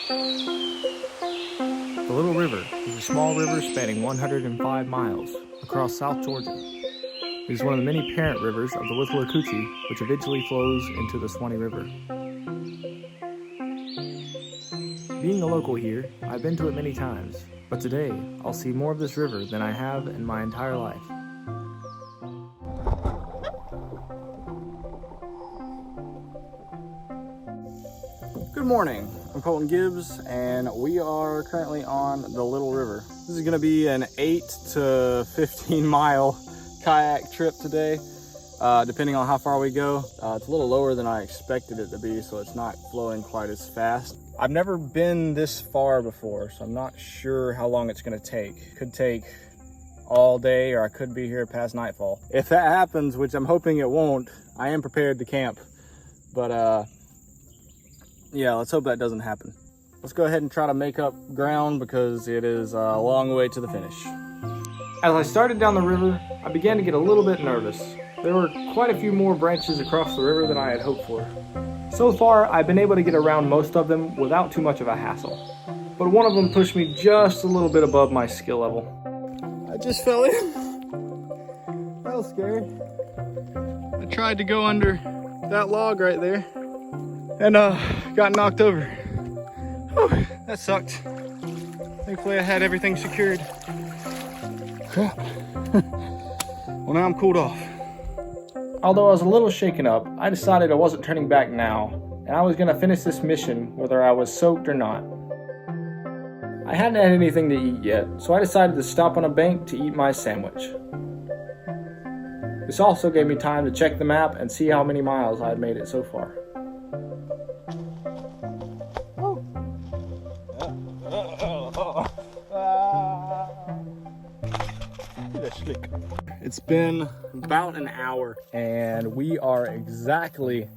The Little River is a small river spanning 105 miles across South Georgia. It is one of the many parent rivers of the Withlacoochee, which eventually flows into the Swanee River. Being a local here, I've been to it many times, but today I'll see more of this river than I have in my entire life. Good morning, I'm Colten Gibbs, and we are currently on the Little River. This is gonna be an 8 to 15 mile kayak trip today, depending on how far we go. It's a little lower than I expected it to be, so it's not flowing quite as fast. I've never been this far before, so I'm not sure how long it's gonna take. Could take all day, or I could be here past nightfall. If that happens, which I'm hoping it won't, I am prepared to camp, but yeah, let's hope that doesn't happen. Let's go ahead and try to make up ground because it is a long way to the finish. As I started down the river, I began to get a little bit nervous. There were quite a few more branches across the river than I had hoped for. So far, I've been able to get around most of them without too much of a hassle. But one of them pushed me just a little bit above my skill level. I just fell in. That was scary. I tried to go under that log right there and got knocked over. Whew, that sucked. Thankfully I had everything secured. Crap. Well, now I'm cooled off. Although I was a little shaken up, I decided I wasn't turning back now, and I was going to finish this mission whether I was soaked or not. I hadn't had anything to eat yet, so I decided to stop on a bank to eat my sandwich. This also gave me time to check the map and see how many miles I had made it so far. It's been about an hour and we are exactly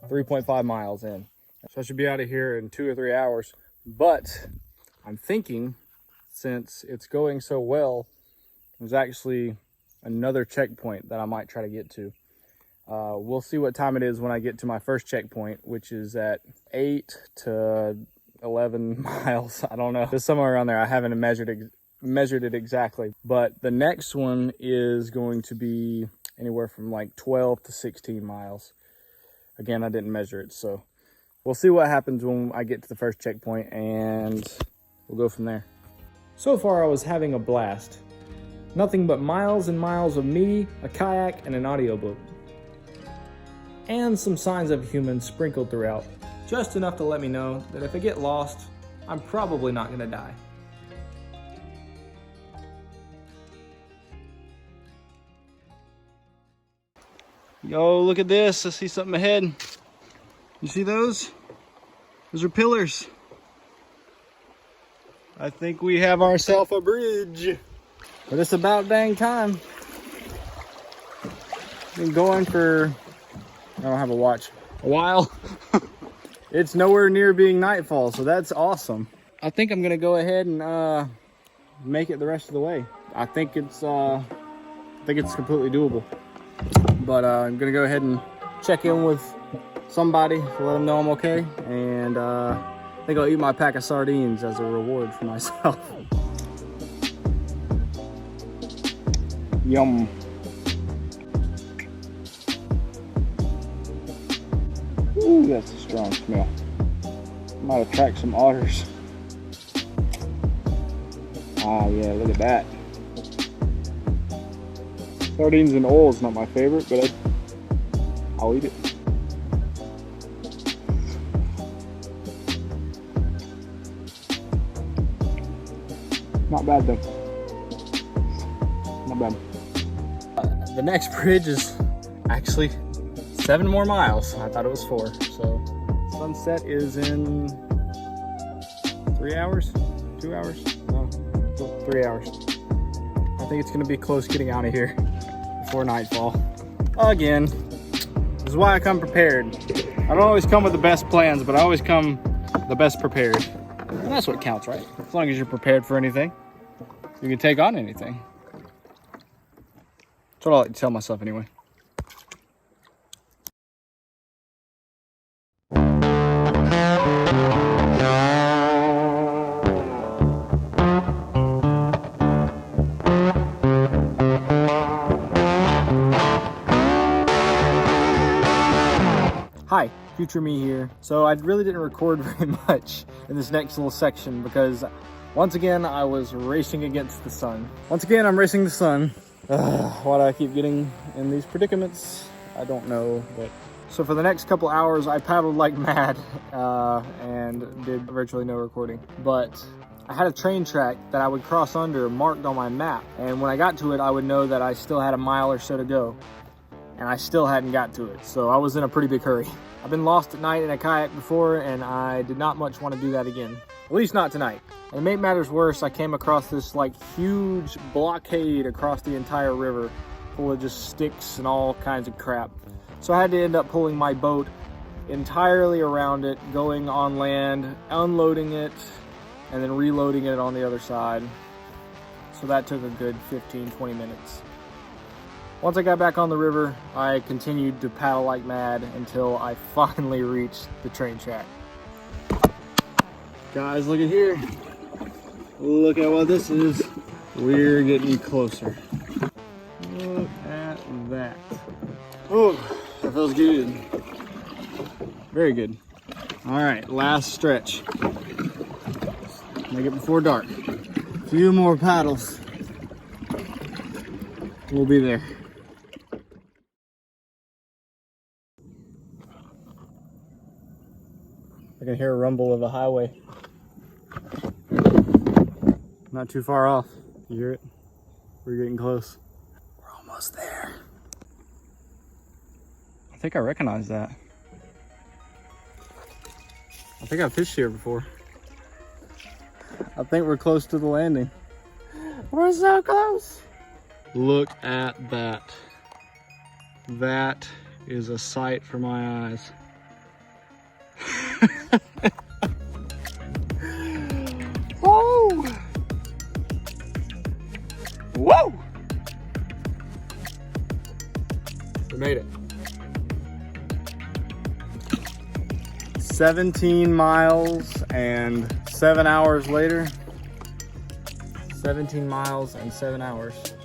3.5 miles in. So I should be out of here in 2 or 3 hours. But I'm thinking, since it's going so well, there's actually another checkpoint that I might try to get to. We'll see what time it is when I get to my first checkpoint, which is at 8 to 11 miles. I don't know. It's somewhere around there. I haven't measured it exactly, but the next one is going to be anywhere from like 12 to 16 miles. Again, I didn't measure it, so we'll see what happens when I get to the first checkpoint, and we'll go from there. So far, I was having a blast. Nothing but miles and miles of me, a kayak, and an audiobook. And some signs of humans sprinkled throughout, just enough to let me know that if I get lost, I'm probably not gonna die. Yo, look at this. I see something ahead. You see those? Those are pillars. I think we have ourselves a bridge. But it's about dang time. Been going for, I don't have a watch, a while. It's nowhere near being nightfall, so that's awesome. I think I'm gonna go ahead and make it the rest of the way. I think it's completely doable. But I'm gonna go ahead and check in with somebody to let them know I'm okay, and I think I'll eat my pack of sardines as a reward for myself. Yum. Ooh, that's a strong smell. Might attract some otters. Ah, yeah, look at that. Sardines and oil is not my favorite, but I'll eat it. Not bad though. Not bad. The next bridge is actually 7 more miles. I thought it was 4. So sunset is in 3 hours? 2 hours? No, 3 hours. I think it's gonna be close getting out of here before nightfall. Again, this is why I come prepared. I don't always come with the best plans, but I always come the best prepared. And that's what counts, right? As long as you're prepared for anything, you can take on anything. That's what I like to tell myself anyway. future me here. So I really didn't record very much in this next little section because once again, I was racing against the sun. Once again, I'm racing the sun. Why do I keep getting in these predicaments? I don't know, but... So for the next couple hours, I paddled like mad and did virtually no recording. But I had a train track that I would cross under marked on my map. And when I got to it, I would know that I still had a mile or so to go. And I still hadn't got to it. So I was in a pretty big hurry. I've been lost at night in a kayak before, and I did not much want to do that again. At least not tonight. And to make matters worse, I came across this like huge blockade across the entire river full of just sticks and all kinds of crap. So I had to end up pulling my boat entirely around it, going on land, unloading it, and then reloading it on the other side. So that took a good 15-20 minutes. Once I got back on the river, I continued to paddle like mad until I finally reached the train track. Guys, look at here. Look at what this is. We're getting closer. Look at that. Oh, that feels good. Very good. All right, last stretch. Make it before dark. A few more paddles. We'll be there. I can hear a rumble of a highway. Not too far off. You hear it? We're getting close. We're almost there. I think I recognize that. I think I've fished here before. I think we're close to the landing. We're so close. Look at that. That is a sight for my eyes. Whoa! Whoa! We made it. 17 miles and 7 hours later. 17 miles and 7 hours.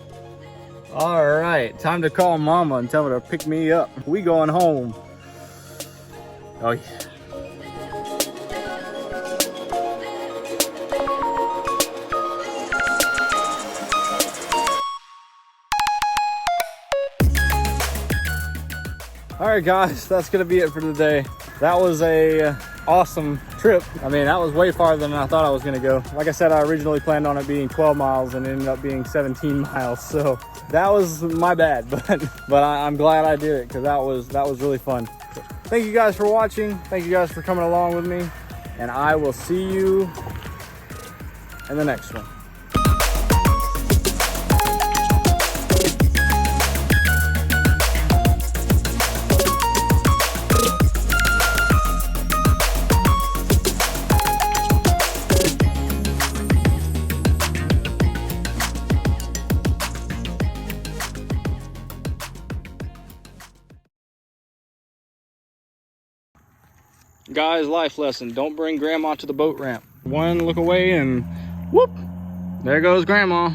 All right, time to call Mama and tell her to pick me up. We going home. Oh yeah. All right, guys, that's gonna be it for today. That was a awesome trip. I mean, that was way farther than I thought I was gonna go. Like I said, I originally planned on it being 12 miles and it ended up being 17 miles. So that was my bad, but I'm glad I did it because that was really fun. Thank you guys for watching. Thank you guys for coming along with me, and I will see you in the next one. Guys, life lesson, don't bring grandma to the boat ramp. One look away and whoop, there goes grandma.